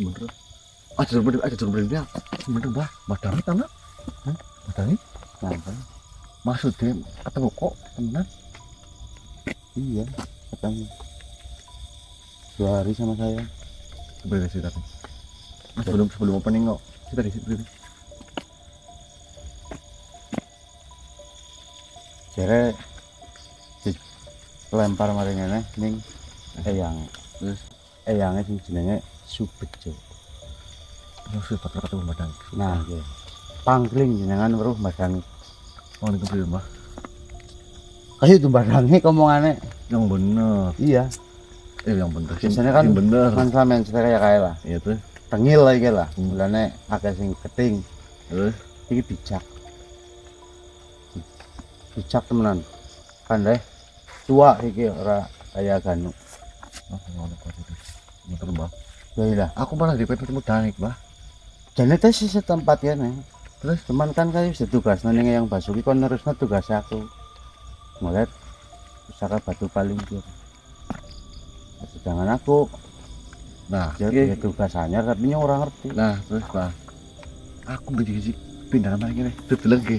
Bener. Ada jurumnya. Bener Mbah. Madangit ana. Madangit. Maksudnya ketemu kok temenan? Iya, ketemu 2 hari sama saya. Boleh sih tapi. Sebelum opening kok. Kita di situ. Jere lempar mari ngene ning eyang. Terus eyangnya sing jenenge Subejo. Terus ketemu Madang. Nah, nggih. Pangkling jenengan weruh Madang. Oh, niku piye, Mbah? Ayo tuh Madange omongane. Yang bener. Iya. Yang bener. Biasanya kan bener. Kan sampean kayak kae lah. Iya tuh. Tengil lah iki lah. Mulane akeh sing keting. Terus Iki bijak. Bijak temenan. Pandai. Tua iki ora kaya Ganu. ngono kok itu. Bener, Mbah. Ya iya. Aku malah di PT Mudangik, Mbah. Jane teh sih setempat ya nih. Terus cuman kan kayak wis tugas ning yang Basuki kon nerusno tugas aku. Ngeliat pusaka batu paling kiri. Sedangkan aku jadi tugas anyar tapi orang ngerti. Nah, terus Mbah. Aku gigi pindah nama ini. Dedeleng ki.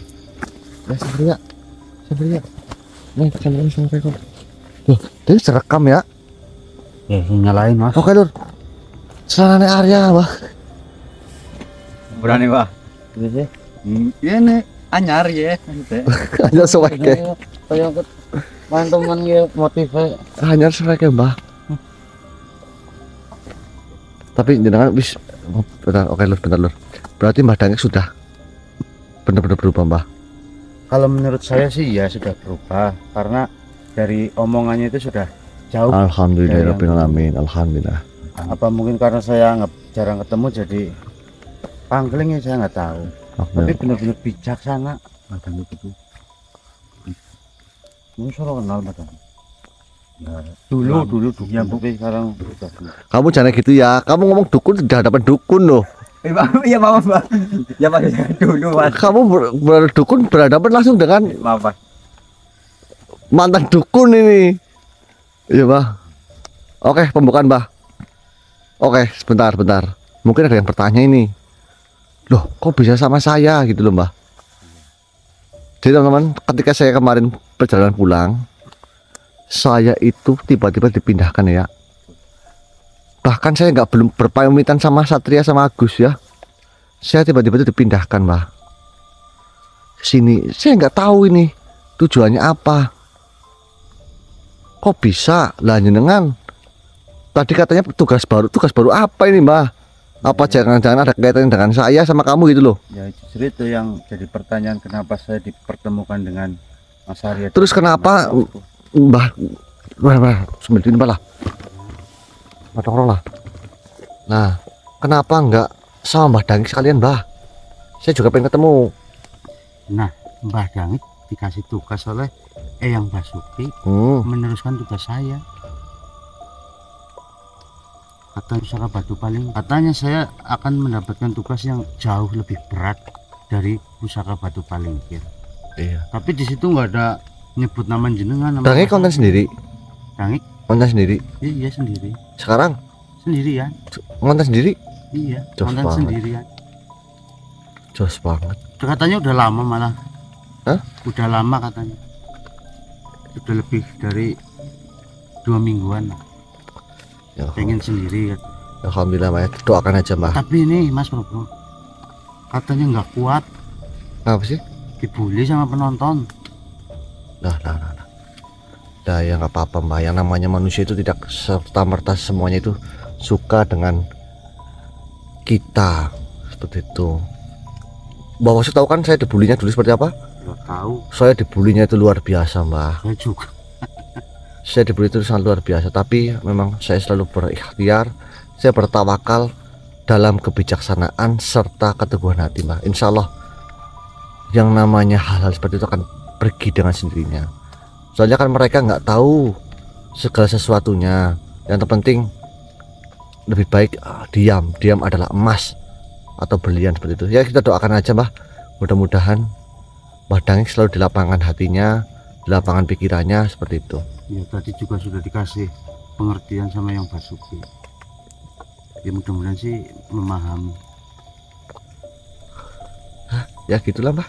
Lah Satria. Nih, kamera sama rekor. Loh, tadi serekam ya? Ya, nyalain Mas. Oke, Lur. Selanane Arya, Mbah. Berani, Pak. Iya. Iya nih, anyar ya. Hanya seweke. Kayak teman-teman ya motive. Hanya seweke, Mbah. Tapi jenengan wis bentar, oke Lur, bentar Lur. Berarti Mbah Dangik sudah benar-benar berubah, Mbah. Kalau menurut saya sih ya sudah berubah karena dari omongannya itu sudah jauh. Alhamdulillahirabbil alamin. Alhamdulillah. Apa mungkin karena saya jarang ketemu jadi pangklingnya saya nggak tahu. Tapi benar-benar bijaksana Madang itu. Ini solo kenal Madang. Nah, dulu ya tapi sekarang sudah. Kamu jangan gitu ya. Kamu ngomong dukun sudah dapat dukun loh. Iya maaf Pak. Ya Pak dulu Pak. Kamu dukun berhadapan langsung dengan Maaf Pak. mantan dukun ini. Iya, Mbah. Oke, pembukaan, Mbah. Oke, sebentar. Mungkin ada yang bertanya ini. Loh, kok bisa sama saya gitu loh, Mbah. Jadi teman-teman, ketika saya kemarin perjalanan pulang, saya itu tiba-tiba dipindahkan ya. Bahkan saya belum berpamitan sama Satria sama Agus ya. Saya tiba-tiba itu dipindahkan, Mbah. Sini, saya nggak tahu ini tujuannya apa. Kok bisa? Lah jenengan tadi katanya tugas baru apa ini, Mbah? Apa jangan-jangan ada kaitannya dengan saya sama kamu gitu loh? Ya justru itu yang jadi pertanyaan kenapa saya dipertemukan dengan Mas Arya. Terus kenapa Mbah sebenarnya Mbah lah. Matang lah. Nah, kenapa enggak sama Mbah Dangik sekalian, Mbah? Saya juga pengen ketemu. Nah, Mbah Dangik dikasih tugas oleh Eyang Basuki meneruskan tugas saya. Kata pusaka batu paling, katanya saya akan mendapatkan tugas yang jauh lebih berat dari pusaka batu palingkir. Iya. Tapi di situ nggak ada nyebut nama jenengan. Dangik konten sendiri. Dangik Konten sendiri. iya sendiri. Sekarang Sendirian. konten sendiri. Iya. Jos Konten banget. sendirian. Jos banget. Katanya udah lama malah. Hah? Udah lama katanya. Sudah lebih dari 2 mingguan. Ya, Pengen sendiri. Alhamdulillah, Mbak. Doakan aja, Mbah. Tapi ini Mas Bro, katanya nggak kuat, Apa sih? dibully sama penonton. Nah, ya nggak apa-apa, Mbah. Yang namanya manusia itu tidak serta-merta semuanya itu suka dengan kita seperti itu. Bahwa saya tahu kan saya dibulinya dulu seperti apa? Lo tahu, Saya dibulinya itu luar biasa, Mbah. saya juga. Saya dibully itu sangat luar biasa, tapi memang saya selalu berikhtiar, saya bertawakal dalam kebijaksanaan serta keteguhan hati, Mbah. Insya Allah yang namanya hal-hal seperti itu akan pergi dengan sendirinya. Soalnya kan mereka nggak tahu segala sesuatunya. Yang terpenting lebih baik diam adalah emas atau berlian seperti itu. Ya kita doakan aja, Mbah. Mudah-mudahan Mbah Dangik selalu di lapangan hatinya, di lapangan pikirannya seperti itu. Ya tadi juga sudah dikasih pengertian sama yang Basuki. Ya mudah-mudahan sih memahami. Ya gitulah Mbah.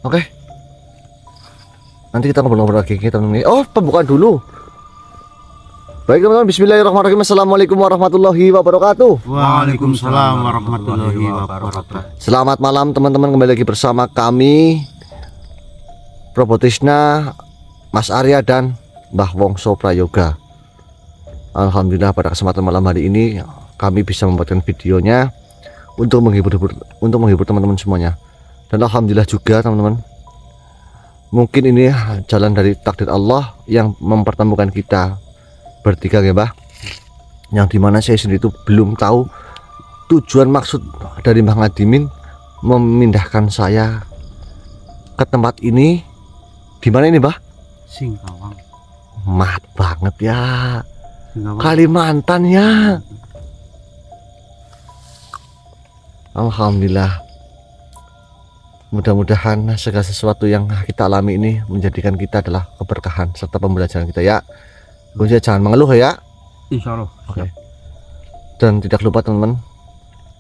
Oke. Nanti kita ngobrol-ngobrol lagi kita nih. Oh, pembukaan dulu. Baik teman-teman, bismillahirrahmanirrahim. Assalamualaikum warahmatullahi wabarakatuh. Waalaikumsalam warahmatullahi wabarakatuh. Selamat malam teman-teman, kembali lagi bersama kami Probotisna, Mas Arya dan Mbah Wongso Prayoga. Alhamdulillah pada kesempatan malam hari ini kami bisa membuatkan videonya untuk menghibur teman-teman semuanya. Dan alhamdulillah juga teman-teman, mungkin ini jalan dari takdir Allah yang mempertemukan kita bertiga ya Mbah, yang dimana saya sendiri itu belum tahu tujuan maksud dari Mbah Ngadimin memindahkan saya ke tempat ini. Di mana ini Mbah? Singkawang. Mat banget ya, Singkawang. Kalimantan ya. Alhamdulillah, mudah-mudahan segala sesuatu yang kita alami ini menjadikan kita adalah keberkahan serta pembelajaran kita ya. Gue jangan mengeluh ya. Insya Allah. Oke. Dan tidak lupa teman-teman,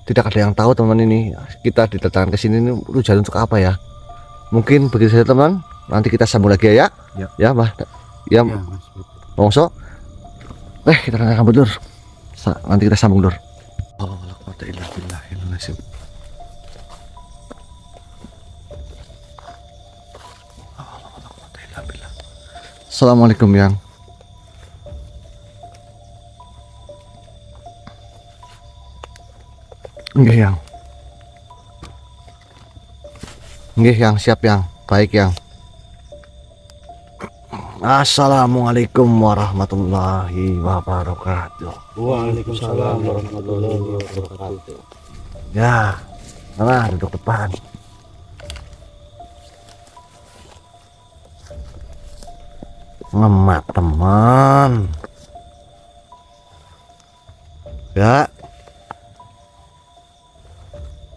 tidak ada yang tahu teman-teman ini kita didatangkan ke sini ini tujuan untuk apa ya. Mungkin begitu saja teman. Nanti kita sambung lagi ya. Ya. Ya Mbah. Ya, Ya, Mas. Wongso. Kita rambut lur. Nanti kita sambung lur. Assalamualaikum yang. Nggih yang. Nggih yang, siap yang. Baik yang. Assalamualaikum warahmatullahi wabarakatuh. Waalaikumsalam warahmatullahi wabarakatuh. Ya, mana duduk depan. Ngemat teman. Ya.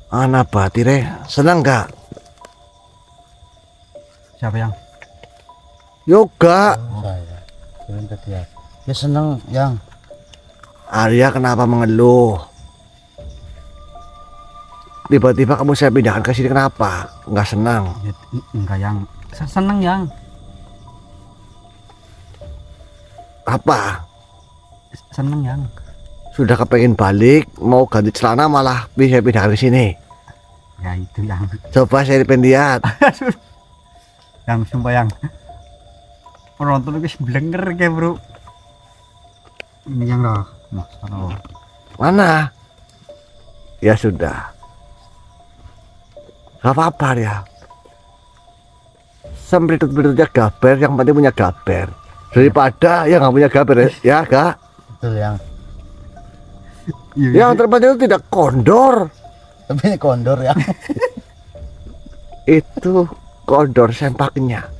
Anak batire senang gak? Siapa yang? Yoga. Saya. Keren tadi ya. Ya seneng yang. Arya kenapa mengeluh? Tiba-tiba kamu saya pindahkan ke sini kenapa? Nggak senang? Ya, enggak yang. Seneng yang. Apa? Seneng yang. Sudah kepengen balik, mau ganti celana malah bisa pindahkan ke sini. Ya itu yang. Coba saya lihat. Yang sumpah yang. Penonton itu blenger kayak bro. Ini yang loh. Mas, Mana? Ya sudah. Gak apa-apa ya. Sempritut-beritutnya gaber, yang penting punya gaber. Daripada yang nggak punya gaber ya Kak. Betul yang. Yang terpenting itu tidak kondor. Tapi ini kondor ya. Itu kondor sempaknya.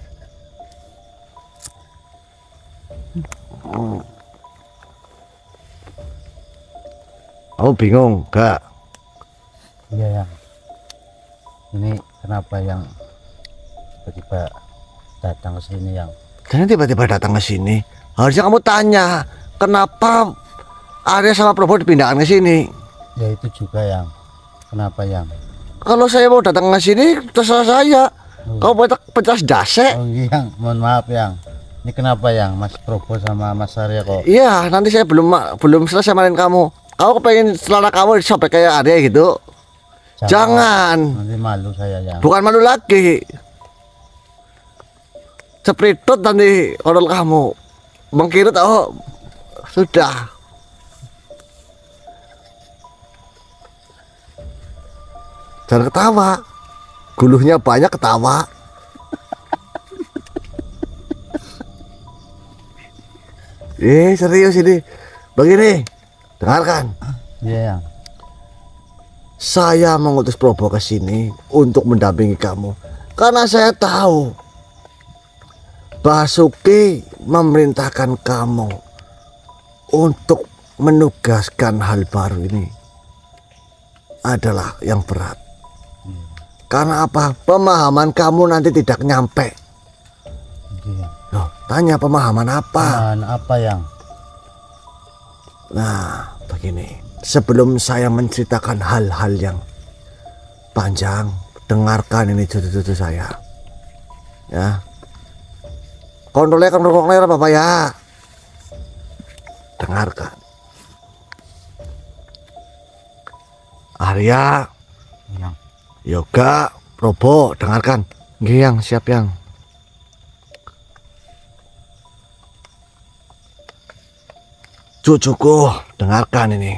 Kamu bingung gak? Iya yang. Ini kenapa yang tiba-tiba datang ke sini yang? Dan tiba-tiba datang ke sini. Harusnya kamu tanya, kenapa Arya sama Probo dipindahkan ke sini? Ya itu juga yang. Kenapa yang? Kalau saya mau datang ke sini, terserah saya. Kamu pecah dase. Oh iya, mohon maaf yang. Ini kenapa yang Mas Probo sama Mas Arya kok? Iya, nanti saya belum selesai main kamu. Kamu pengen celana kamu disobek kayak Arya gitu? Jangan. Nanti malu saya yang. Bukan malu lagi. Cepritut nanti odol kamu. Mengkirut oh sudah. Jangan ketawa. Guluhnya banyak ketawa. Serius ini. Begini, dengarkan. Iya yang. Saya mengutus Probo ke sini untuk mendampingi kamu karena saya tahu Basuki memerintahkan kamu untuk menugaskan hal baru ini adalah yang berat. Karena apa? Pemahaman kamu nanti tidak nyampe. Iya. Loh, tanya pemahaman apa? Apa yang? Nah, begini. sebelum saya menceritakan hal-hal yang panjang, dengarkan ini cucu-cucu saya. Ya. Kontrolnya kan rokoknya Bapak ya. Dengarkan. Arya, Yang Yoga, Probo, dengarkan. Nggih, Yang, siap Yang. Cucuku, dengarkan ini.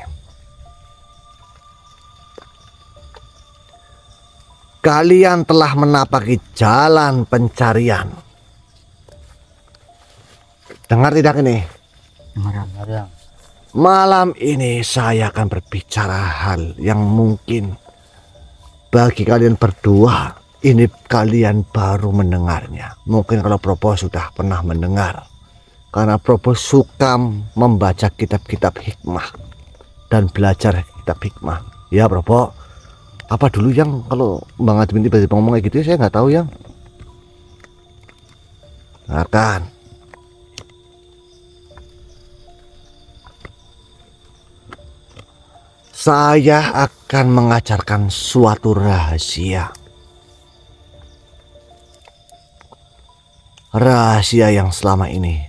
Kalian telah menapaki jalan pencarian. Dengar tidak ini? dengar yang Malam ini saya akan berbicara hal yang mungkin bagi kalian berdua ini kalian baru mendengarnya. Mungkin kalau Probo sudah pernah mendengar. Karena Probo suka membaca kitab-kitab hikmah dan belajar kitab hikmah. Ya Probo, apa dulu yang kalau Bang Admin tiba-tiba ngomong kayak gitu ya, saya nggak tahu yang. Dengarkan. Saya akan mengajarkan suatu rahasia. Rahasia yang selama ini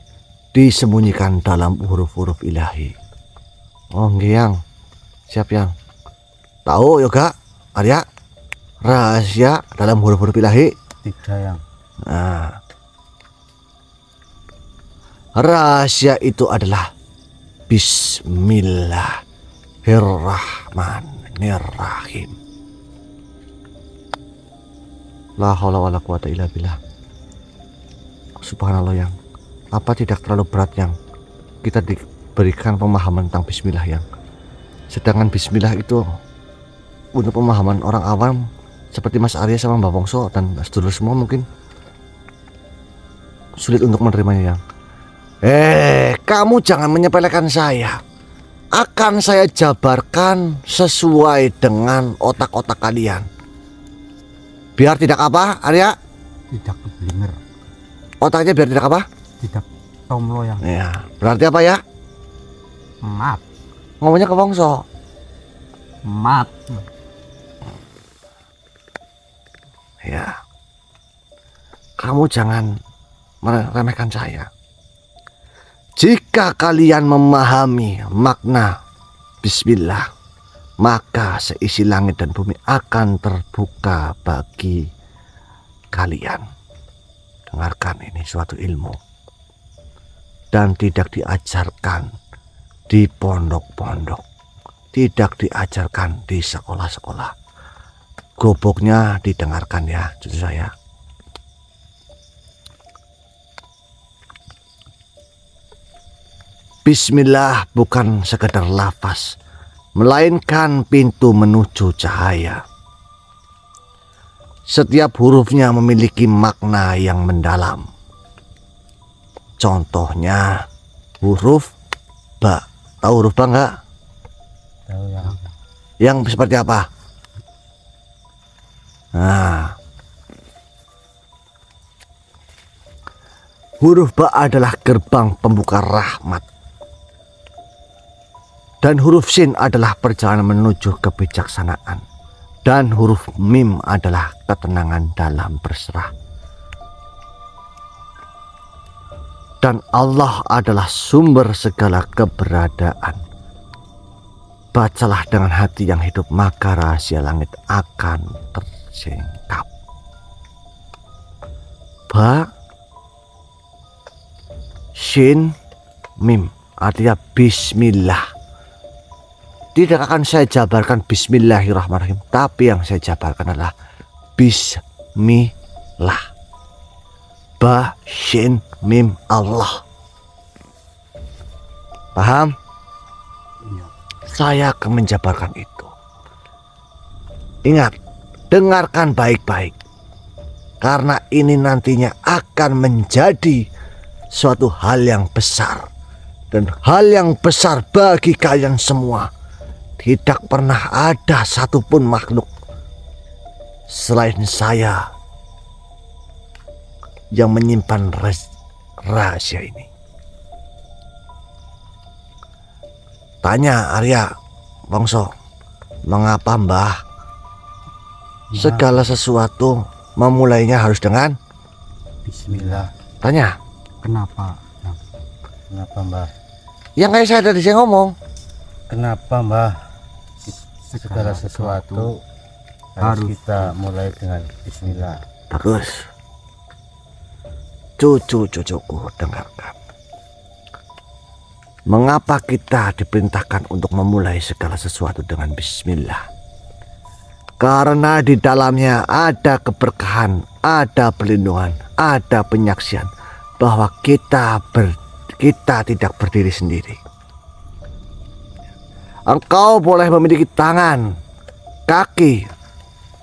disembunyikan dalam huruf-huruf ilahi. Oh nggih Yang. Siap Yang. Tahu Yoga, Arya? Rahasia dalam huruf-huruf ilahi. tidak yang Nah. Rahasia itu adalah Bismillahirrahmanirrahim. La haula wala quwata illa billah. Subhanallah Yang. Apa tidak terlalu berat Yang kita diberikan pemahaman tentang bismillah Yang? Sedangkan bismillah itu untuk pemahaman orang awam seperti Mas Arya sama Mbak Wongso dan sedulur semua mungkin sulit untuk menerimanya Yang. Kamu jangan menyepelekan saya. Akan saya jabarkan sesuai dengan otak-otak kalian. Biar tidak apa, Arya? tidak keblinger, Otaknya biar tidak apa? tidak tomlo yang Ya, berarti apa ya? mat Ngomongnya ke Wongso. mat Ya. Kamu jangan meremehkan saya. Jika kalian memahami makna bismillah, maka seisi langit dan bumi akan terbuka bagi kalian. Dengarkan, ini suatu ilmu dan tidak diajarkan di pondok-pondok, tidak diajarkan di sekolah-sekolah. Goboknya didengarkan ya cucu saya. Bismillah bukan sekedar lafaz, melainkan pintu menuju cahaya. Setiap hurufnya memiliki makna yang mendalam. Contohnya huruf ba. Tahu huruf ba enggak? tahu yang Yang seperti apa? Nah, huruf ba adalah gerbang pembuka rahmat. Dan huruf sin adalah perjalanan menuju kebijaksanaan. Dan huruf mim adalah ketenangan dalam berserah. Dan Allah adalah sumber segala keberadaan. Bacalah dengan hati yang hidup, maka rahasia langit akan tersingkap. Ba, shin, mim artinya bismillah. Tidak akan saya jabarkan bismillahirrahmanirrahim, tapi yang saya jabarkan adalah bismillah. Ba, shin, mim, Allah. Paham? Saya akan menjabarkan itu. Ingat, dengarkan baik-baik. Karena ini nantinya akan menjadi suatu hal yang besar. Dan hal yang besar bagi kalian semua. Tidak pernah ada satupun makhluk selain saya yang menyimpan rahasia ini. Tanya Arya, Bongso, mengapa Mbah segala sesuatu memulainya harus dengan Bismillah. tanya? Kenapa? Kenapa Mbah? Yang kayak saya tadi saya ngomong. Kenapa Mbah? Segala sesuatu harus kita mulai dengan Bismillah. Bagus. Cucu-cucuku dengarkan. Mengapa kita diperintahkan untuk memulai segala sesuatu dengan Bismillah? Karena di dalamnya ada keberkahan, ada perlindungan, ada penyaksian bahwa kita tidak berdiri sendiri. Engkau boleh memiliki tangan, kaki,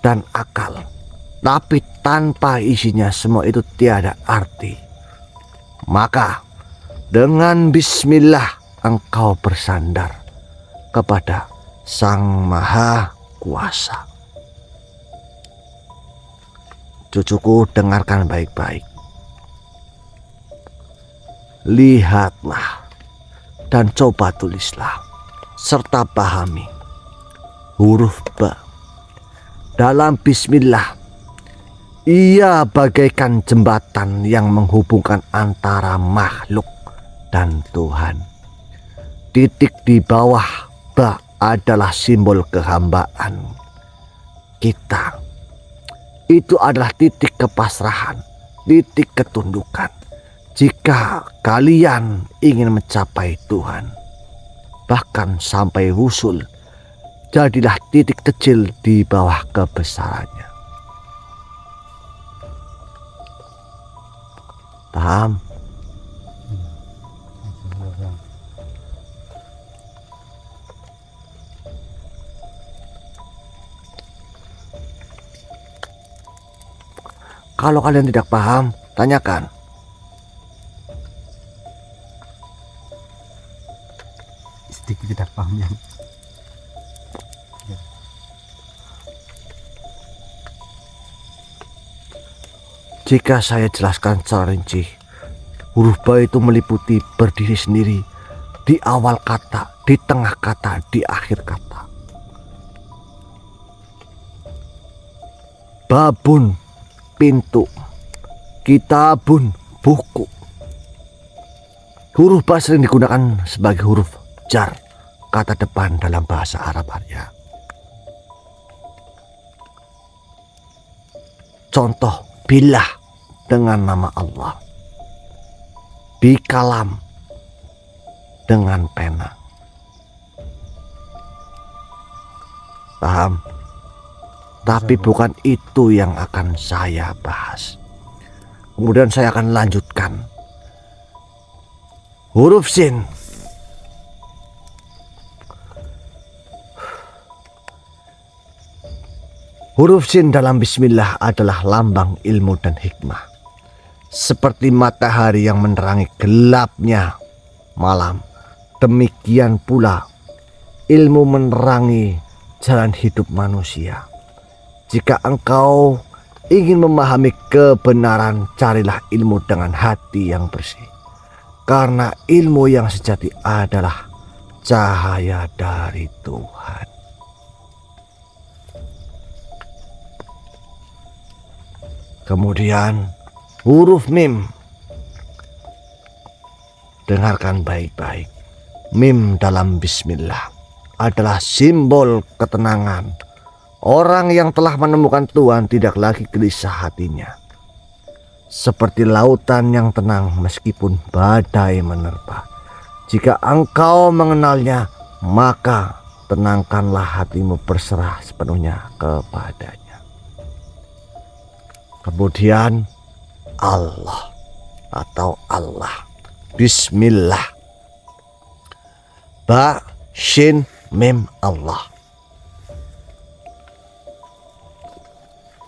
dan akal, tapi tanpa isinya semua itu tiada arti. Maka dengan Bismillah engkau bersandar kepada Sang Maha Kuasa. Cucuku, dengarkan baik-baik. Lihatlah dan coba tulislah serta pahami huruf ba. Dalam Bismillah, ia bagaikan jembatan yang menghubungkan antara makhluk dan Tuhan. Titik di bawah ba adalah simbol kehambaan kita. Itu adalah titik kepasrahan, titik ketundukan. Jika kalian ingin mencapai Tuhan, bahkan sampai wusul, jadilah titik kecil di bawah kebesarannya. Paham? Kalau kalian tidak paham, tanyakan. Sedikit tidak paham yang. Jika saya jelaskan secara rinci, huruf ba itu meliputi berdiri sendiri di awal kata, di tengah kata, di akhir kata. Babun, pintu. Kitabun, buku. Huruf ba sering digunakan sebagai huruf jar, kata depan dalam bahasa Arab Arya. Contoh, bilah dengan nama Allah, bikalam dengan pena. Paham? Tapi bukan itu yang akan saya bahas. Kemudian saya akan lanjutkan. Huruf sin. Huruf sin dalam Bismillah adalah lambang ilmu dan hikmah. Seperti matahari yang menerangi gelapnya malam, demikian pula ilmu menerangi jalan hidup manusia. Jika engkau ingin memahami kebenaran, carilah ilmu dengan hati yang bersih. Karena ilmu yang sejati adalah cahaya dari Tuhan. Kemudian huruf mim. Dengarkan baik-baik. Mim dalam Bismillah adalah simbol ketenangan. Orang yang telah menemukan Tuhan tidak lagi gelisah hatinya. Seperti lautan yang tenang meskipun badai menerpa. Jika engkau mengenalnya, maka tenangkanlah hatimu, berserah sepenuhnya kepadanya. Kemudian Allah atau Allah. Bismillah. Ba, shin, mim, Allah.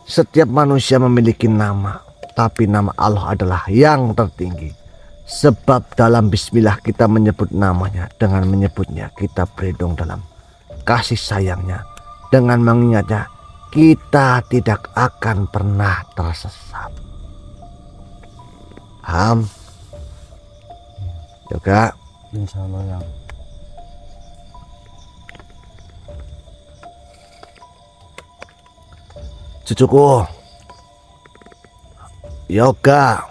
Setiap manusia memiliki nama, tapi nama Allah adalah yang tertinggi. Sebab dalam Bismillah kita menyebut namanya. Dengan menyebutnya kita berlindung dalam kasih sayangnya. Dengan mengingatnya kita tidak akan pernah tersesat. Paham? Yoga? Insya Allah yang. Cucuku, Yoga,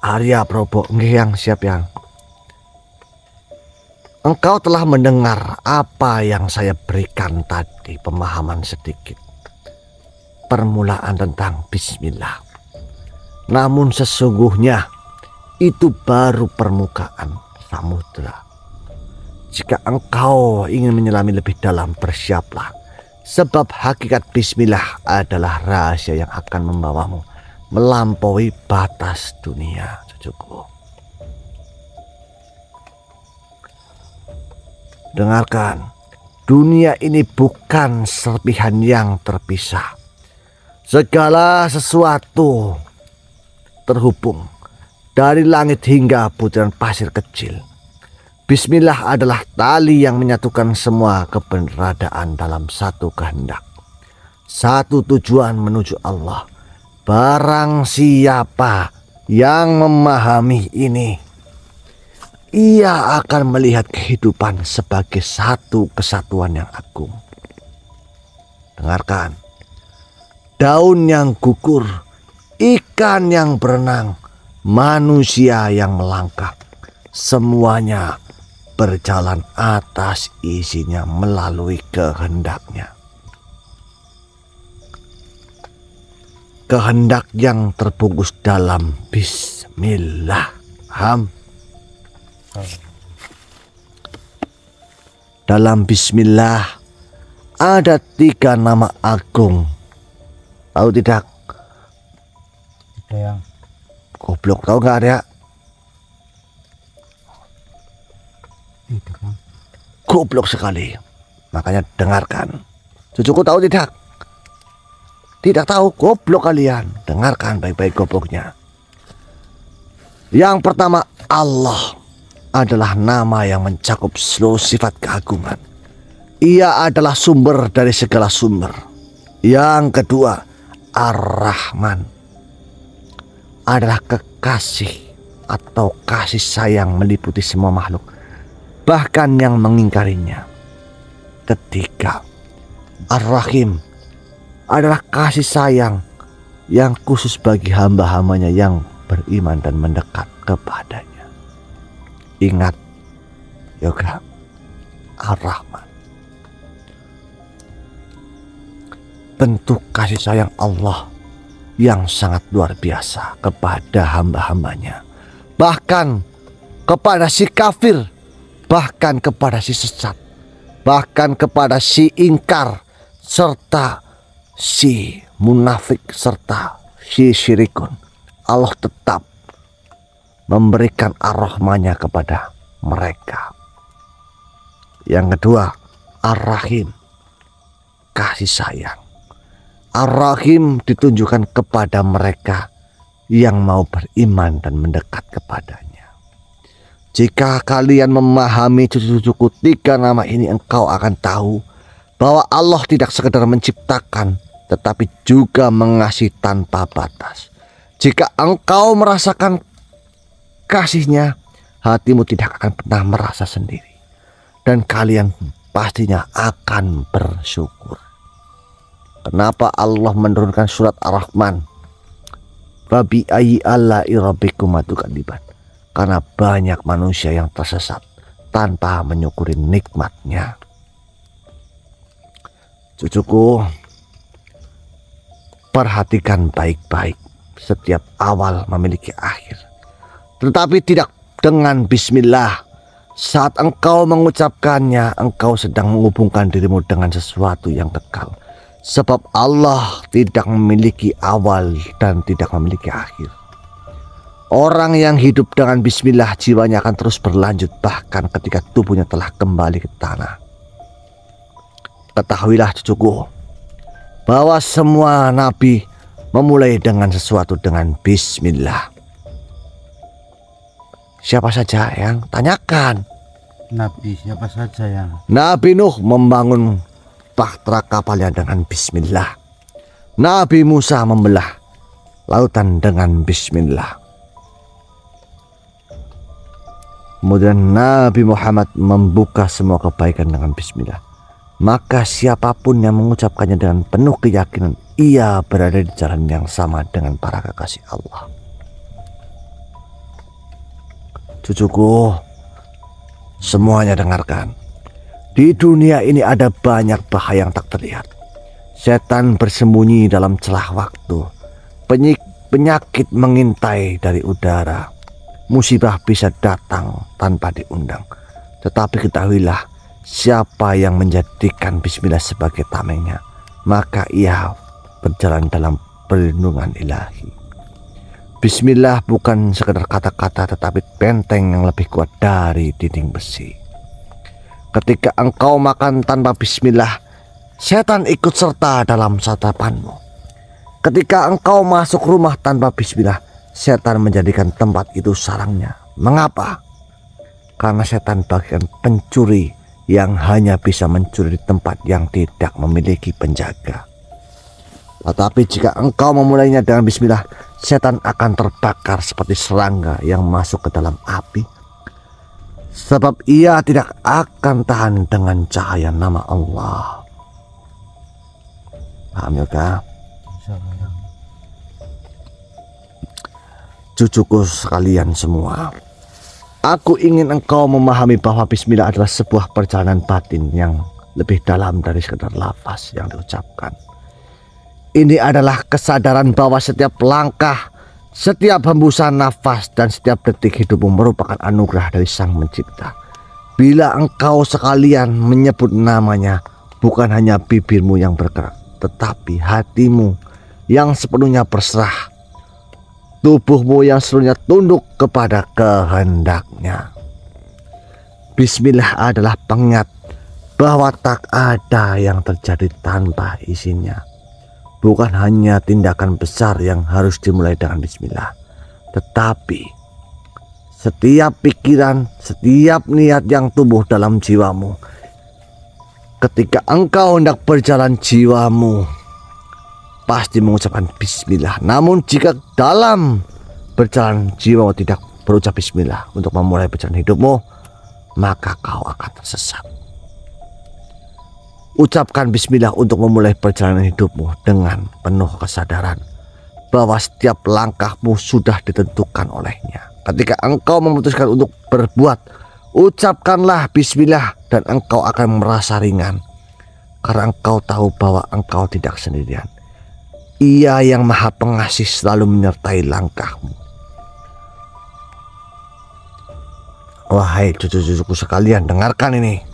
Arya Probo, nggih yang siap yang. Engkau telah mendengar apa yang saya berikan tadi, pemahaman sedikit. Permulaan tentang bismillah. Namun sesungguhnya itu baru permukaan samudra. Jika engkau ingin menyelami lebih dalam, bersiaplah. Sebab hakikat bismillah adalah rahasia yang akan membawamu melampaui batas dunia, cucuku. Dengarkan, dunia ini bukan serpihan yang terpisah. Segala sesuatu terhubung dari langit hingga butiran pasir kecil. Bismillah adalah tali yang menyatukan semua keberadaan dalam satu kehendak, satu tujuan menuju Allah. Barang siapa yang memahami ini, ia akan melihat kehidupan sebagai satu kesatuan yang agung. Dengarkan, daun yang gugur, ikan yang berenang, manusia yang melangkah, semuanya berjalan atas isinya melalui kehendaknya. Kehendak yang terbungkus dalam bismillah. Dalam bismillah ada 3 nama agung. Tahu tidak? Tidak yang. Goblok, tahu nggak ada? Tidak kan. Goblok sekali. Makanya dengarkan. Cucuku tahu tidak? Tidak tahu, goblok kalian. Dengarkan baik-baik gobloknya. Yang pertama, Allah adalah nama yang mencakup seluruh sifat keagungan. Ia adalah sumber dari segala sumber. Yang kedua, Ar-Rahman adalah kekasih atau kasih sayang meliputi semua makhluk, bahkan yang mengingkarinya. Ketiga, Ar-Rahim adalah kasih sayang yang khusus bagi hamba-hambanya yang beriman dan mendekat kepadanya. Ingat, Yoga, Ar-Rahman, bentuk kasih sayang Allah yang sangat luar biasa kepada hamba-hambanya, bahkan kepada si kafir, bahkan kepada si sesat, bahkan kepada si ingkar, serta si munafik, serta si syirikun. Allah tetap memberikan ar-Rahmannya kepada mereka. Yang kedua, Ar-Rahim, kasih sayang. Ar-Rahim ditunjukkan kepada mereka yang mau beriman dan mendekat kepadanya. Jika kalian memahami cucu-cucuku 3 nama ini, engkau akan tahu bahwa Allah tidak sekedar menciptakan, tetapi juga mengasihi tanpa batas. Jika engkau merasakan kasihnya, hatimu tidak akan pernah merasa sendiri. Dan kalian pastinya akan bersyukur. Kenapa Allah menurunkan surat Ar-Rahman? Fabi ayyi ala'i rabbikuma tukadziban. Karena banyak manusia yang tersesat tanpa menyukuri nikmatnya. Cucuku, perhatikan baik-baik. Setiap awal memiliki akhir, tetapi tidak dengan bismillah. Saat engkau mengucapkannya, engkau sedang menghubungkan dirimu dengan sesuatu yang kekal. Sebab Allah tidak memiliki awal dan tidak memiliki akhir. Orang yang hidup dengan bismillah, jiwanya akan terus berlanjut bahkan ketika tubuhnya telah kembali ke tanah. Ketahuilah cucuku, bahwa semua nabi memulai dengan sesuatu dengan bismillah. Siapa saja yang tanyakan? Nabi siapa saja yang? Nabi Nuh membangun bahtera kapalnya dengan bismillah. Nabi Musa membelah lautan dengan bismillah. Kemudian Nabi Muhammad membuka semua kebaikan dengan bismillah. maka siapapun yang mengucapkannya dengan penuh keyakinan, ia berada di jalan yang sama dengan para kekasih Allah. Cucuku, semuanya dengarkan. Di dunia ini ada banyak bahaya yang tak terlihat. Setan bersembunyi dalam celah waktu. Penyakit mengintai dari udara. Musibah bisa datang tanpa diundang. Tetapi ketahuilah, siapa yang menjadikan bismillah sebagai tamengnya, maka ia berjalan dalam perlindungan ilahi. Bismillah bukan sekedar kata-kata, tetapi benteng yang lebih kuat dari dinding besi. Ketika engkau makan tanpa bismillah, setan ikut serta dalam santapanmu. Ketika engkau masuk rumah tanpa bismillah, setan menjadikan tempat itu sarangnya. Mengapa? Karena setan bagian pencuri yang hanya bisa mencuri di tempat yang tidak memiliki penjaga. Tetapi jika engkau memulainya dengan bismillah, setan akan terbakar seperti serangga yang masuk ke dalam api. Sebab ia tidak akan tahan dengan cahaya nama Allah. Paham ya kak? Cucuku sekalian semua, aku ingin engkau memahami bahwa bismillah adalah sebuah perjalanan batin yang lebih dalam dari sekedar lafaz yang diucapkan. Ini adalah kesadaran bahwa setiap langkah, setiap hembusan nafas, dan setiap detik hidupmu merupakan anugerah dari Sang Mencipta. Bila engkau sekalian menyebut namanya, bukan hanya bibirmu yang bergerak, tetapi hatimu yang sepenuhnya berserah, tubuhmu yang seluruhnya tunduk kepada kehendaknya. Bismillah adalah pengingat bahwa tak ada yang terjadi tanpa izinnya. Bukan hanya tindakan besar yang harus dimulai dengan bismillah, tetapi setiap pikiran, setiap niat yang tumbuh dalam jiwamu. Ketika engkau hendak berjalan, jiwamu pasti mengucapkan bismillah. Namun jika dalam berjalan jiwamu tidak berucap bismillah untuk memulai perjalanan hidupmu, maka kau akan tersesat. Ucapkan bismillah untuk memulai perjalanan hidupmu dengan penuh kesadaran bahwa setiap langkahmu sudah ditentukan olehnya. Ketika engkau memutuskan untuk berbuat, ucapkanlah bismillah dan engkau akan merasa ringan. Karena engkau tahu bahwa engkau tidak sendirian. Ia yang maha pengasih selalu menyertai langkahmu. Wahai cucu-cucuku sekalian, dengarkan ini.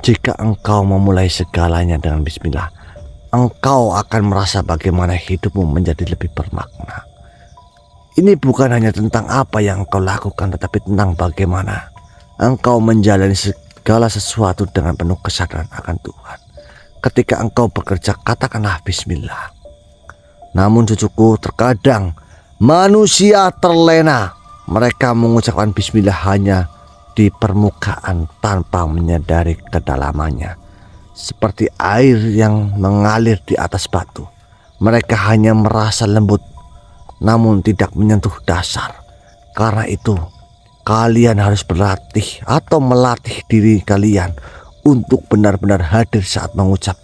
Jika engkau memulai segalanya dengan bismillah, engkau akan merasa bagaimana hidupmu menjadi lebih bermakna. Ini bukan hanya tentang apa yang engkau lakukan, tetapi tentang bagaimana engkau menjalani segala sesuatu dengan penuh kesadaran akan Tuhan. Ketika engkau bekerja, katakanlah bismillah. Namun cucuku, terkadang manusia terlena. Mereka mengucapkan bismillah hanya di permukaan tanpa menyadari kedalamannya. Seperti air yang mengalir di atas batu. Mereka hanya merasa lembut, namun tidak menyentuh dasar. Karena itu, kalian harus berlatih atau melatih diri kalian untuk benar-benar hadir saat mengucap